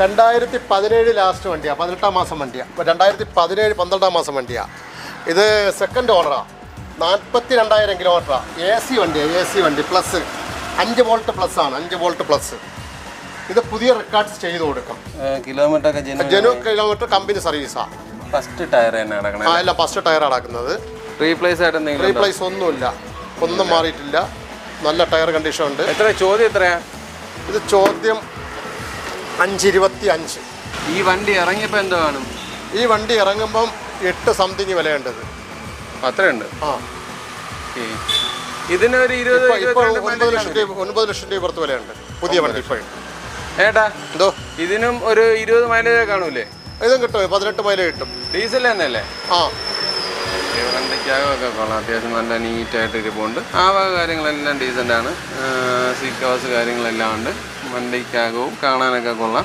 2017 last വണ്ടിയാണ്, 18 മാസം വണ്ടിയാണ്. 2017 12 മാസം വണ്ടിയാണ്. ഇത് സെക്കൻഡ് ഓണറാണ്. 42,000 കിലോമീറ്ററാണ്. AC വണ്ടിയാണ്, AC വണ്ടി പ്ലസ് 5 വോൾട്ട് പ്ലസ് ആണ്, 5 വോൾട്ട് പ്ലസ്. ഇത് പുതിയ റെക്കോർഡ്സ് ചെയ്ത് കൊടുക്കും. കിലോമീറ്റർ കമ്പനി സർവീസാണ്. ഫസ്റ്റ് ടയർ തന്നെ അടക്കണം? അല്ല, ഫസ്റ്റ് ടയർ അടക്കുന്നത്. റീപ്ലേസ് ഒന്നുമില്ല, ഒന്നും മാറിയിട്ടില്ല. നല്ല ടയർ കണ്ടീഷൻ ഉണ്ട്. ചോദ്യം എത്രയാ? ഇത് ചോദ്യം 5.25. ഈ വണ്ടി ഇറങ്ങിയപ്പോൾ എന്തോ കാണും? ഈ വണ്ടി ഇറങ്ങുമ്പം 8 സംതിങ് വിലയുണ്ടത്. അത്രയുണ്ട്. ആ, ഇതിനൊരു 9 ലക്ഷം രൂപ പുറത്ത് വിലയുണ്ട് പുതിയ വണ്ടി ഇപ്പോഴും. ഏട്ടാ എന്തോ ഇതിനും ഒരു 20 മൈലേജ് കാണൂലേ? ഇതും കിട്ടും, 18 മൈലേജ് കിട്ടും. ഡീസൽ തന്നെയല്ലേ? ആ, വണ്ടിക്കകമൊക്കെ കൊള്ളാം, അത്യാവശ്യം നല്ല നീറ്റായിട്ട് ഇരിപ്പുണ്ട്. ആ വക കാര്യങ്ങളെല്ലാം ഡീസൻ്റാണ്. സീറ്റ് കവേഴ്സ് കാര്യങ്ങളെല്ലാം ഉണ്ട്. വണ്ടിക്കകവും കാണാനൊക്കെ കൊള്ളാം.